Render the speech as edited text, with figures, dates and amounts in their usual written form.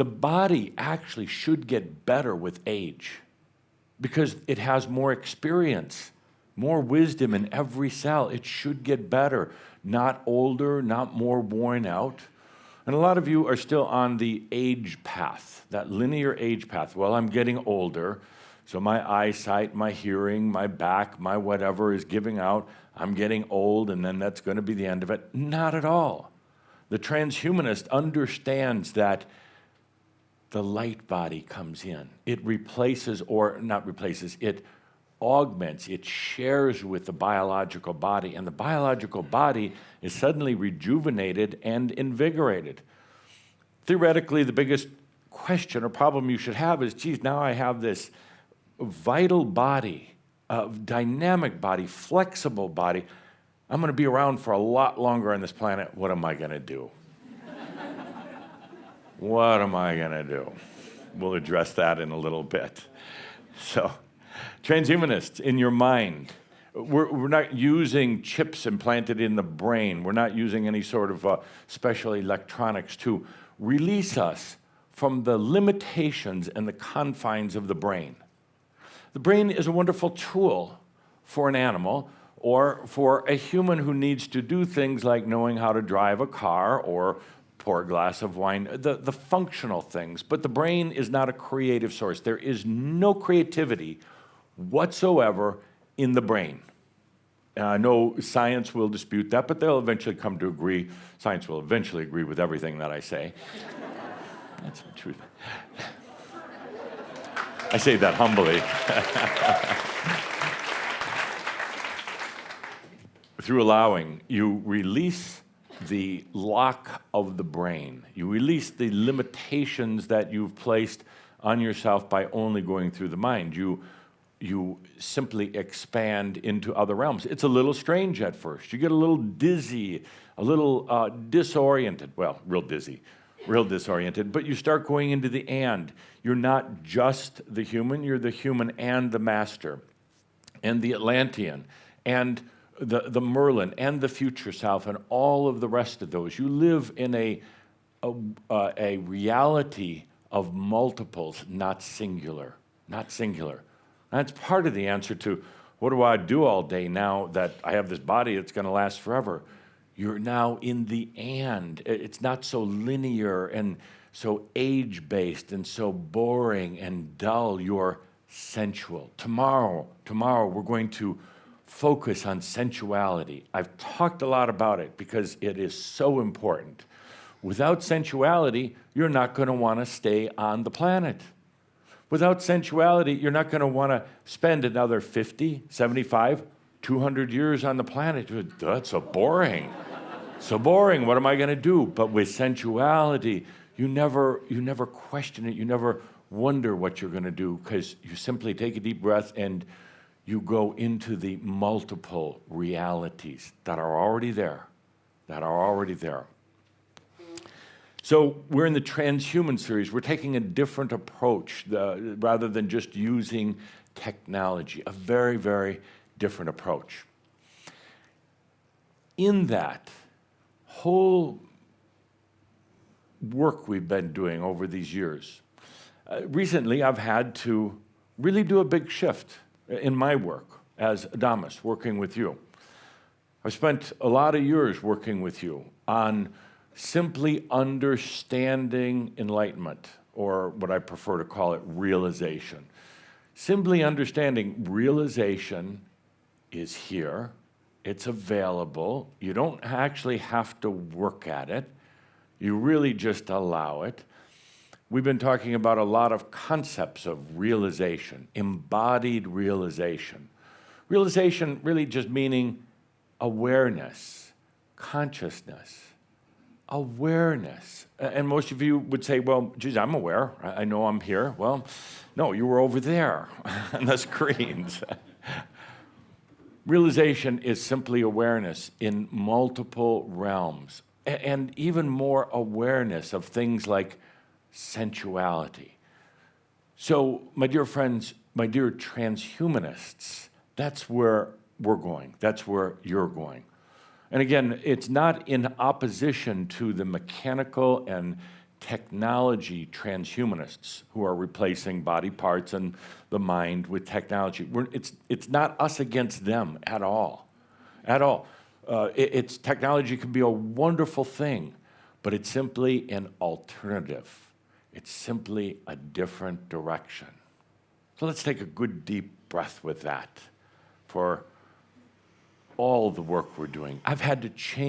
The body actually should get better with age because it has more experience, more wisdom in every cell. It should get better, not older, not more worn out. And a lot of you are still on the age path, that linear age path. Well, I'm getting older, so my eyesight, my hearing, my back, my whatever is giving out. I'm getting old, and then that's going to be the end of it. Not at all. The transhumanist understands that the light body comes in. It replaces, or not replaces, it augments, it shares with the biological body, and the biological body is suddenly rejuvenated and invigorated. Theoretically, the biggest question or problem you should have is, geez, now I have this vital body, dynamic body, flexible body. I'm going to be around for a lot longer on this planet. What am I going to do? What am I going to do? We'll address that in a little bit. So, transhumanists, in your mind, we're not using chips implanted in the brain. We're not using any sort of special electronics to release us from the limitations and the confines of the brain. The brain is a wonderful tool for an animal or for a human who needs to do things like knowing how to drive a car or pour a glass of wine, the functional things. But the brain is not a creative source. There is no creativity whatsoever in the brain. I know science will dispute that, but they'll eventually come to agree. Science will eventually agree with everything that I say. That's the truth. I say that humbly. Through allowing, you release the lock of the brain. You release the limitations that you've placed on yourself by only going through the mind. You simply expand into other realms. It's a little strange at first. You get a little dizzy, a little disoriented. Well, real dizzy, real disoriented. But you start going into the and. You're not just the human, you're the human and the master, and the Atlantean, and the Merlin, and the future self, and all of the rest of those. You live in a reality of multiples, not singular, not singular. That's part of the answer to what do I do all day now that I have this body that's going to last forever? You're now in the and. It's not so linear and so age-based and so boring and dull. You're sensual. Tomorrow we're going to focus on sensuality. I've talked a lot about it because it is so important. Without sensuality, you're not going to want to stay on the planet. Without sensuality, you're not going to want to spend another 50, 75, 200 years on the planet. That's so boring. So boring. What am I going to do? But with sensuality, you never question it. You never wonder what you're going to do because you simply take a deep breath and you go into the multiple realities that are already there, So we're in the transhuman series. We're taking a different approach rather than just using technology, a very, very different approach. In that whole work we've been doing over these years, recently I've had to really do a big shift in my work as Adamus, working with you. I've spent a lot of years working with you on simply understanding enlightenment, or what I prefer to call it, realization. Simply understanding realization is here, it's available, you don't actually have to work at it, you really just allow it. We've been talking about a lot of concepts of realization, embodied realization. Realization really just meaning awareness, consciousness, awareness. And most of you would say, well, geez, I'm aware. I know I'm here. Well, no, you were over there on the screens. Realization is simply awareness in multiple realms, and even more awareness of things like sensuality. So, my dear friends, my dear transhumanists, that's where we're going. That's where you're going. And again, it's not in opposition to the mechanical and technology transhumanists who are replacing body parts and the mind with technology. It's not us against them at all, at all. It's technology can be a wonderful thing, but it's simply an alternative. It's simply a different direction. So let's take a good deep breath with that for all the work we're doing. I've had to change